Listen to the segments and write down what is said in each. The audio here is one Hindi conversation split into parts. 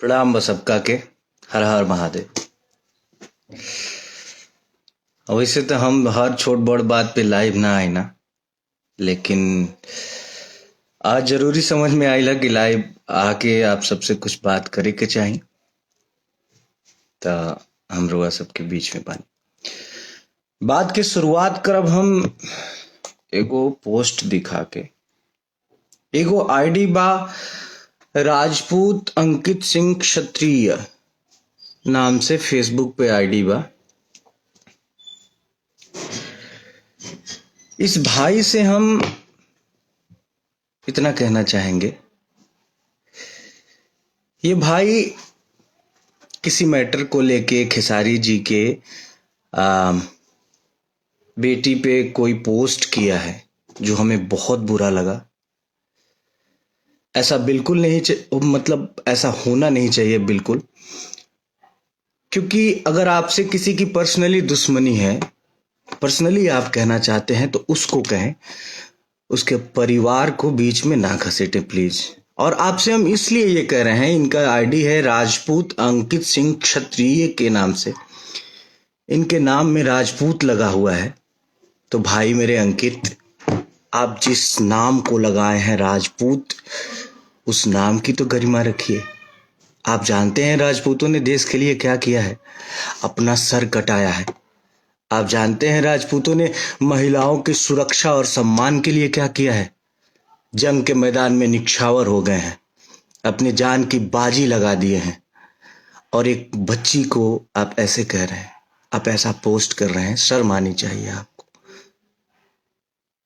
प्रणाम बस सबका के। हर हर महादेव। वैसे तो हम हर छोट बड़ बात पे लाइव ना आए ना, लेकिन आज जरूरी समझ में आइला कि लाइव आके आप सबसे कुछ बात करे के चाही, तो हम रुआ सबके बीच में बानी। बात के शुरुआत करब हम एगो पोस्ट दिखा के। एगो आईडी बा राजपूत अंकित सिंह क्षत्रिय नाम से फेसबुक पे आईडी बा। इस भाई से हम इतना कहना चाहेंगे, ये भाई किसी मैटर को लेके खेसारी जी के बेटी पे कोई पोस्ट किया है जो हमें बहुत बुरा लगा। ऐसा बिल्कुल नहीं मतलब ऐसा होना नहीं चाहिए बिल्कुल, क्योंकि अगर आपसे किसी की पर्सनली दुश्मनी है, पर्सनली आप कहना चाहते हैं तो उसको कहें, उसके परिवार को बीच में ना घसीटे प्लीज। और आपसे हम इसलिए ये कह रहे हैं, इनका आईडी है राजपूत अंकित सिंह क्षत्रिय के नाम से, इनके नाम में राजपूत लगा हुआ है। तो भाई मेरे अंकित, आप जिस नाम को लगाए हैं राजपूत, उस नाम की तो गरिमा रखिए। आप जानते हैं राजपूतों ने देश के लिए क्या किया है, अपना सर कटाया है। आप जानते हैं राजपूतों ने महिलाओं की सुरक्षा और सम्मान के लिए क्या किया है, जंग के मैदान में निछावर हो गए हैं, अपनी जान की बाजी लगा दिए हैं। और एक बच्ची को आप ऐसे कह रहे हैं, आप ऐसा पोस्ट कर रहे हैं, शर्म आनी चाहिए आपको।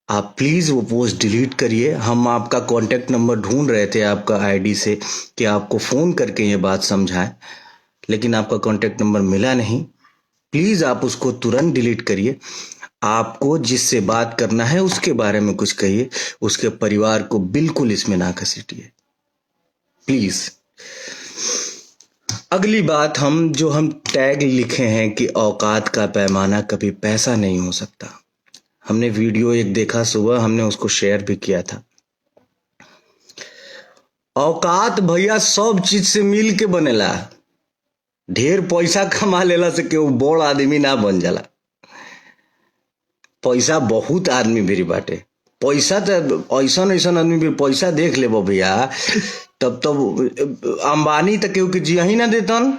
आप प्लीज वो पोस्ट डिलीट करिए। हम आपका कांटेक्ट नंबर ढूंढ रहे थे आपका आईडी से कि आपको फोन करके ये बात समझाएं, लेकिन आपका कांटेक्ट नंबर मिला नहीं। प्लीज आप उसको तुरंत डिलीट करिए। आपको जिससे बात करना है उसके बारे में कुछ कहिए, उसके परिवार को बिल्कुल इसमें ना घसीटिए प्लीज। अगली बात, हम टैग लिखे हैं कि औकात का पैमाना कभी पैसा नहीं हो सकता। हमने वीडियो एक देखा सुबह, हमने उसको शेयर भी किया था। औकात भैया सब चीज से मिल के बनेला। ढेर पैसा कमा लेला से केहू बड़ आदमी ना बन जाला। पैसा बहुत आदमी भी बाटे, पैसा तो ऐसा आदमी भी पैसा देख ले भैया, तब अंबानी तक केहू के जिया ही ना देतन।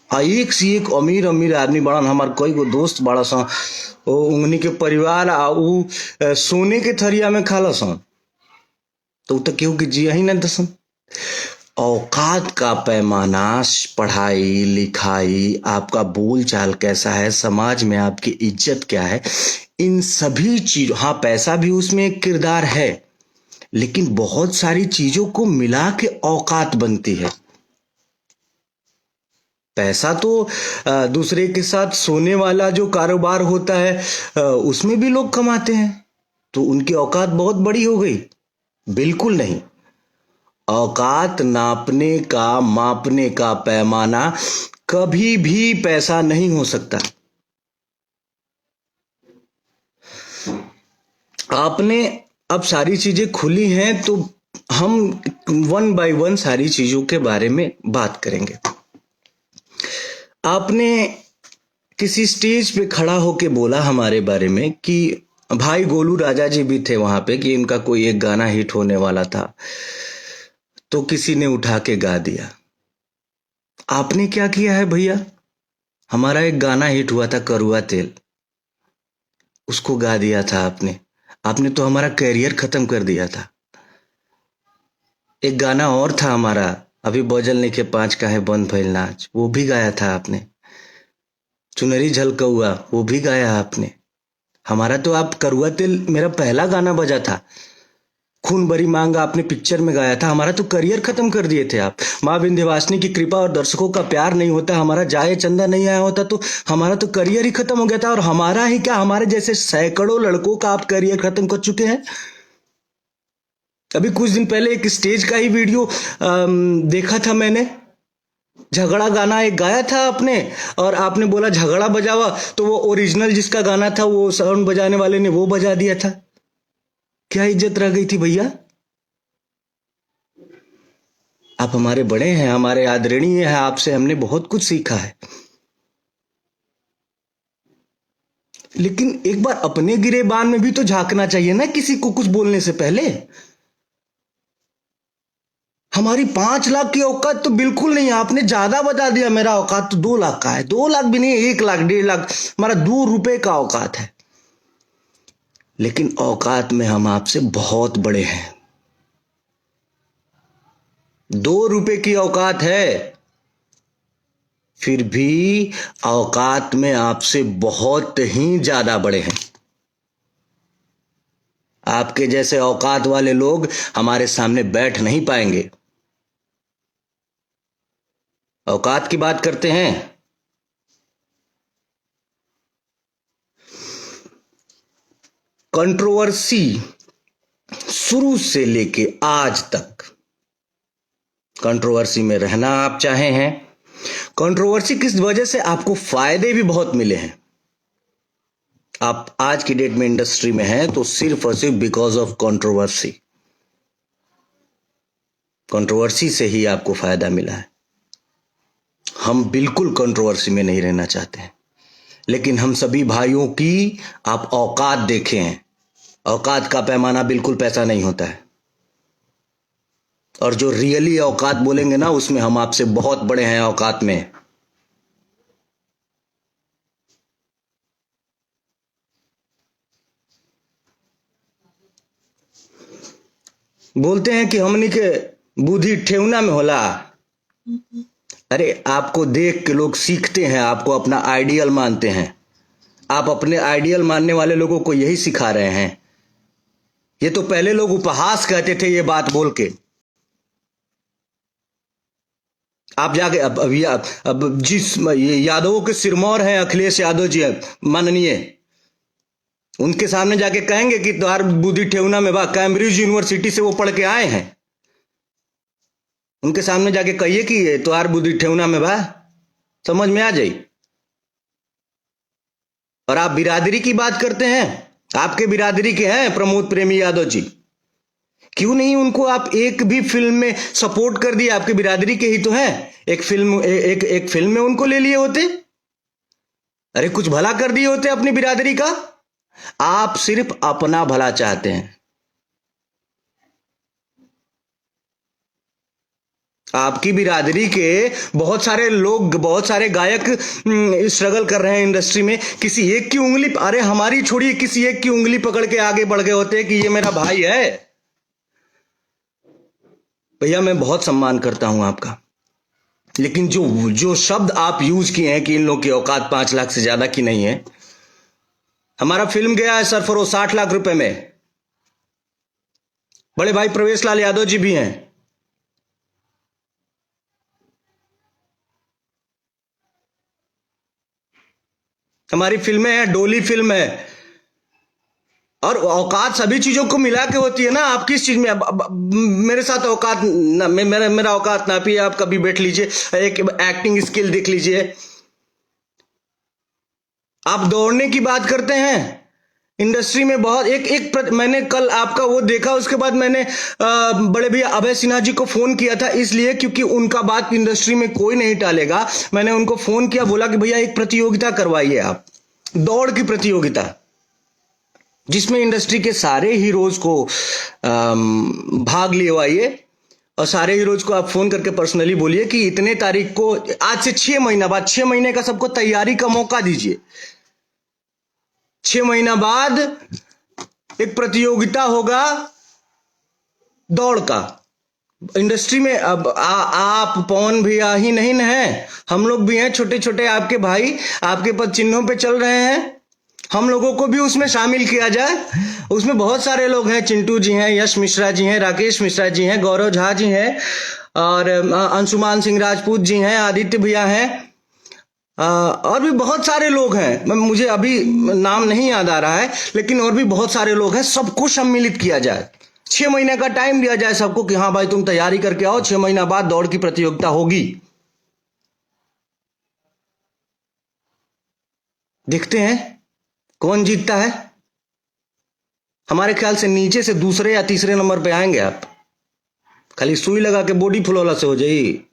एक से एक अमीर अमीर आदमी बड़न। हमार कई गो दोस्त बड़ा सा, उंगनी के परिवार उ सोने के थरिया में खाला सन, तो केहू के जिया ही ना दसन। औकात का पैमाना, पढ़ाई लिखाई, आपका बोल चाल कैसा है, समाज में आपकी इज्जत क्या है, इन सभी चीज, हाँ पैसा भी उसमें एक किरदार है, लेकिन बहुत सारी चीजों को मिला के औकात बनती है। पैसा तो दूसरे के साथ सोने वाला जो कारोबार होता है उसमें भी लोग कमाते हैं, तो उनकी औकात बहुत बड़ी हो गई? बिल्कुल नहीं। औकात नापने का, मापने का पैमाना कभी भी पैसा नहीं हो सकता। आपने अब सारी चीजें खुली हैं, तो हम वन बाय वन सारी चीजों के बारे में बात करेंगे। आपने किसी स्टेज पे खड़ा होके बोला हमारे बारे में कि भाई गोलू राजा जी भी थे वहां पे, कि इनका कोई एक गाना हिट होने वाला था, तो किसी ने उठा के गा दिया। आपने क्या किया है भैया? हमारा एक गाना हिट हुआ था करुआ तेल, उसको गा दिया था आपने। आपने तो हमारा कैरियर खत्म कर दिया था। एक गाना और था हमारा, अभी बजल नहीं के 5 का है बंद भइल नाच, वो भी गाया था आपने। चुनरी झलकौआ, वो भी गाया आपने। हमारा तो आप करुआ तेल मेरा पहला गाना बजा था। खून भरी मांग आपने पिक्चर में गाया था। हमारा तो करियर खत्म कर दिए थे आप। माँ विंध्यवासिनी की कृपा और दर्शकों का प्यार नहीं होता, हमारा जाए चंदा नहीं आया होता, तो हमारा तो करियर ही खत्म हो गया था। और हमारा ही क्या, हमारे जैसे सैकड़ों लड़कों का आप करियर खत्म कर चुके हैं। अभी कुछ दिन पहले एक स्टेज का ही वीडियो देखा था मैंने, झगड़ा गाना एक गाया था आपने, और आपने बोला झगड़ा बजावा, तो वो ओरिजिनल जिसका गाना था वो साउंड बजाने वाले ने वो बजा दिया था। क्या इज्जत रह गई थी भैया? आप हमारे बड़े हैं, हमारे आदरणीय हैं, आपसे हमने बहुत कुछ सीखा है। लेकिन एक बार अपने गिरेबान में भी तो झांकना चाहिए ना, किसी को कुछ बोलने से पहले। हमारी 5 लाख की औकात तो बिल्कुल नहीं है, आपने ज्यादा बता दिया। मेरा औकात तो 2 लाख का है। 2 लाख भी नहीं, 1 लाख, 1.5 लाख, हमारा 2 रुपए का औकात है। लेकिन औकात में हम आपसे बहुत बड़े हैं। 2 रुपए की औकात है, फिर भी औकात में आपसे बहुत ही ज्यादा बड़े हैं। आपके जैसे औकात वाले लोग हमारे सामने बैठ नहीं पाएंगे। औकात की बात करते हैं। कंट्रोवर्सी शुरू से लेके आज तक कंट्रोवर्सी में रहना आप चाहे हैं। कंट्रोवर्सी किस वजह से आपको फायदे भी बहुत मिले हैं। आप आज की डेट में इंडस्ट्री में हैं तो सिर्फ और सिर्फ बिकॉज ऑफ कंट्रोवर्सी। कंट्रोवर्सी से ही आपको फायदा मिला है। हम बिल्कुल कंट्रोवर्सी में नहीं रहना चाहते हैं, लेकिन हम सभी भाइयों की आप औकात देखे हैं। औकात का पैमाना बिल्कुल पैसा नहीं होता है, और जो रियली औकात बोलेंगे ना, उसमें हम आपसे बहुत बड़े हैं औकात में। बोलते हैं कि हमनी के बुद्धि ठेहुना में होला। अरे आपको देख के लोग सीखते हैं, आपको अपना आइडियल मानते हैं। आप अपने आइडियल मानने वाले लोगों को यही सिखा रहे हैं। ये तो पहले लोग उपहास कहते थे ये बात बोल के। आप जाके अब जिस ये यादवों के सिरमौर हैं अखिलेश यादव जी माननीय, उनके सामने जाके कहेंगे कि तुम्हार बुद्धि ठेहुना में बा। कैम्ब्रिज यूनिवर्सिटी से वो पढ़ के आए हैं। उनके सामने जाके कहिए कि तुम्हार बुद्धि ठेहुना में बा, समझ में आ जाए। और आप बिरादरी की बात करते हैं, आपके बिरादरी के हैं प्रमोद प्रेमी यादव जी। क्यों नहीं उनको आप एक भी फिल्म में सपोर्ट कर दिए? आपके बिरादरी के ही तो हैं। एक फिल्म में उनको ले लिए होते। अरे कुछ भला कर दिए होते अपनी बिरादरी का। आप सिर्फ अपना भला चाहते हैं। आपकी बिरादरी के बहुत सारे लोग, बहुत सारे गायक स्ट्रगल कर रहे हैं इंडस्ट्री में। किसी एक की उंगली, अरे हमारी छोड़िए, किसी एक की उंगली पकड़ के आगे बढ़ गए होते कि ये मेरा भाई है। भैया मैं बहुत सम्मान करता हूं आपका, लेकिन जो जो शब्द आप यूज किए हैं कि इन लोगों की औकात 5 लाख से ज्यादा की नहीं है। हमारा फिल्म गया है सरफरोश 60 लाख रुपए में। बड़े भाई प्रवेश लाल यादव जी भी हैं। हमारी फिल्में हैं, डोली फिल्म है। और औकात सभी चीजों को मिला के होती है ना। आप किस चीज में अब मेरे साथ औकात ना, मेरा औकात नापिए। आप कभी बैठ लीजिए, एक एक्टिंग स्किल देख लीजिए। आप दौड़ने की बात करते हैं इंडस्ट्री में बहुत मैंने कल आपका वो देखा, उसके बाद मैंने बड़े भैया अभय सिन्हा जी को फोन किया था, इसलिए क्योंकि उनका बात इंडस्ट्री में कोई नहीं टालेगा। मैंने उनको फोन किया, बोला कि भैया एक प्रतियोगिता करवाइए आप, दौड़ की प्रतियोगिता, जिसमें इंडस्ट्री के सारे हीरोज को भाग लिवाइए। और सारे हीरोज को आप फोन करके पर्सनली बोलिए कि इतने तारीख को, आज से 6 महीना बाद, 6 महीने का सबको तैयारी का मौका दीजिए। 6 महीना बाद एक प्रतियोगिता होगा दौड़ का। इंडस्ट्री में अब आप पवन भैया ही नहीं न है, हम लोग भी हैं, छोटे छोटे आपके भाई आपके पद चिन्हों पे चल रहे हैं। हम लोगों को भी उसमें शामिल किया जाए। उसमें बहुत सारे लोग हैं, चिंटू जी हैं, यश मिश्रा जी हैं, राकेश मिश्रा जी हैं, गौरव झा जी हैं, और अंशुमान सिंह राजपूत जी हैं, आदित्य भैया हैं, और भी बहुत सारे लोग हैं। मुझे अभी नाम नहीं याद आ रहा है, लेकिन और भी बहुत सारे लोग हैं। सबको सम्मिलित किया जाए। 6 महीने का टाइम दिया जाए सबको कि हाँ भाई तुम तैयारी करके आओ, 6 महीना बाद दौड़ की प्रतियोगिता होगी। देखते हैं कौन जीतता है। हमारे ख्याल से नीचे से दूसरे या तीसरे नंबर पे आएंगे आप। खाली सुई लगा के बॉडी फुलौला से हो जाई।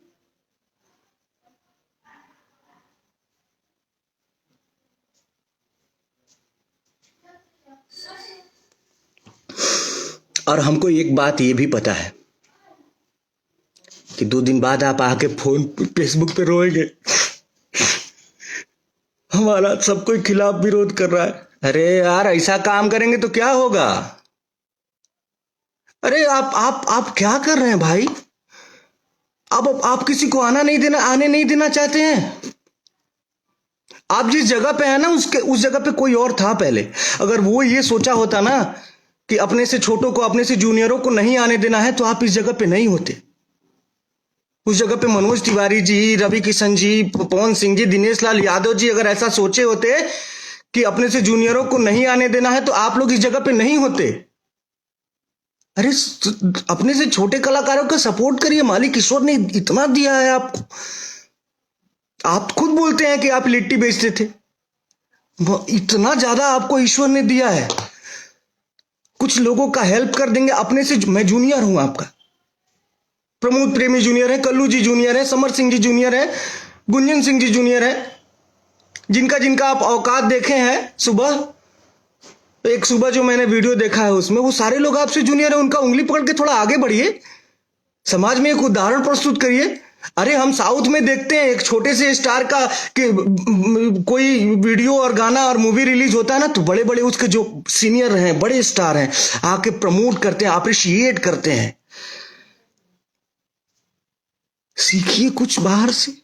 और हमको एक बात ये भी पता है कि 2 दिन बाद आप आके फोन फेसबुक पे रोएंगे, हमारा सब कोई खिलाफ विरोध कर रहा है। अरे यार, ऐसा काम करेंगे तो क्या होगा? अरे आप क्या कर रहे हैं भाई? आप किसी को आने नहीं देना चाहते हैं। आप जिस जगह पे है ना, उस जगह पे कोई और था पहले। अगर वो ये सोचा होता ना कि अपने से छोटों को, अपने से जूनियरों को नहीं आने देना है, तो आप इस जगह पे नहीं होते। उस जगह पे मनोज तिवारी जी, रवि किशन जी, पवन सिंह जी, दिनेश लाल यादव जी अगर ऐसा सोचे होते कि अपने से जूनियरों को नहीं आने देना है, तो आप लोग इस जगह पे नहीं होते। अरे अपने से छोटे कलाकारों का सपोर्ट करिए, मालिक ईश्वर ने इतना दिया है आपको। आप खुद बोलते हैं कि आप लिट्टी बेचते थे, इतना ज्यादा आपको ईश्वर ने दिया है। कुछ लोगों का हेल्प कर देंगे अपने से। मैं जूनियर हूं आपका, प्रमोद प्रेमी जूनियर है, कल्लू जी जूनियर है, समर सिंह जी जूनियर है, गुंजन सिंह जी जूनियर है, जिनका जिनका आप औकात देखे हैं। सुबह जो मैंने वीडियो देखा है उसमें वो सारे लोग आपसे जूनियर है। उनका उंगली पकड़ के थोड़ा आगे बढ़िए, समाज में एक उदाहरण प्रस्तुत करिए। अरे हम साउथ में देखते हैं एक छोटे से स्टार का कि कोई वीडियो और गाना और मूवी रिलीज होता है ना, तो बड़े बड़े उसके जो सीनियर हैं, बड़े स्टार हैं, आके प्रमोट करते हैं, अप्रिशिएट करते हैं। सीखिए कुछ बाहर से।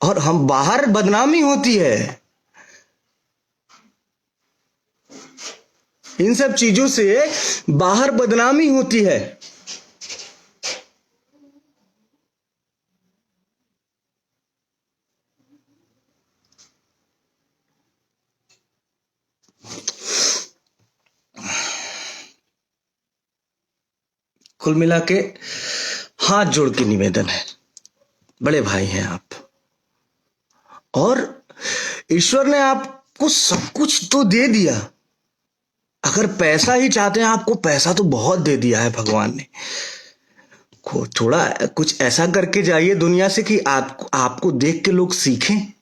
और हम बाहर बदनामी होती है इन सब चीजों से, बाहर बदनामी होती है। कुल मिला के हाथ जोड़ के निवेदन है, बड़े भाई हैं आप, और ईश्वर ने आपको सब कुछ तो दे दिया। अगर पैसा ही चाहते हैं, आपको पैसा तो बहुत दे दिया है भगवान ने। थोड़ा कुछ ऐसा करके जाइए दुनिया से कि आपको देख के लोग सीखें।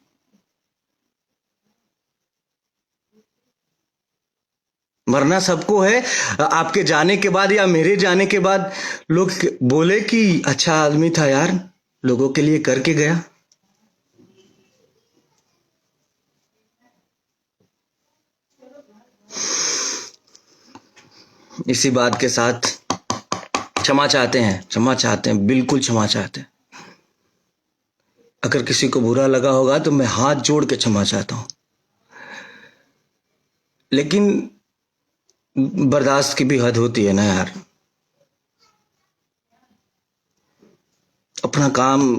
मरना सबको है। आपके जाने के बाद या मेरे जाने के बाद लोग बोले कि अच्छा आदमी था यार, लोगों के लिए करके गया। इसी बात के साथ क्षमा चाहते हैं, बिल्कुल क्षमा चाहते हैं। अगर किसी को बुरा लगा होगा तो मैं हाथ जोड़ के क्षमा चाहता हूं, लेकिन बर्दाश्त की भी हद होती है ना यार। अपना काम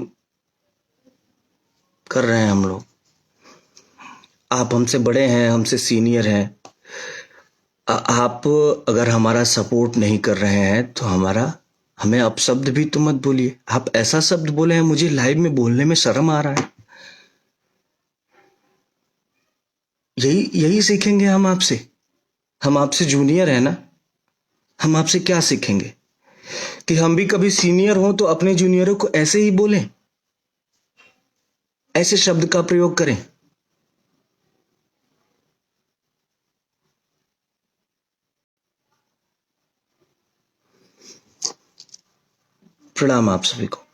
कर रहे हैं हम लोग, आप हमसे बड़े हैं, हमसे सीनियर हैं। आप अगर हमारा सपोर्ट नहीं कर रहे हैं तो हमें अपशब्द भी तो मत बोलिए। आप ऐसा शब्द बोले हैं, मुझे लाइव में बोलने में शर्म आ रहा है। यही सीखेंगे हम आपसे। हम आपसे जूनियर है ना, हम आपसे क्या सीखेंगे? कि हम भी कभी सीनियर हों तो अपने जूनियरों को ऐसे ही बोलें, ऐसे शब्द का प्रयोग करें। प्रणाम आप सभी को।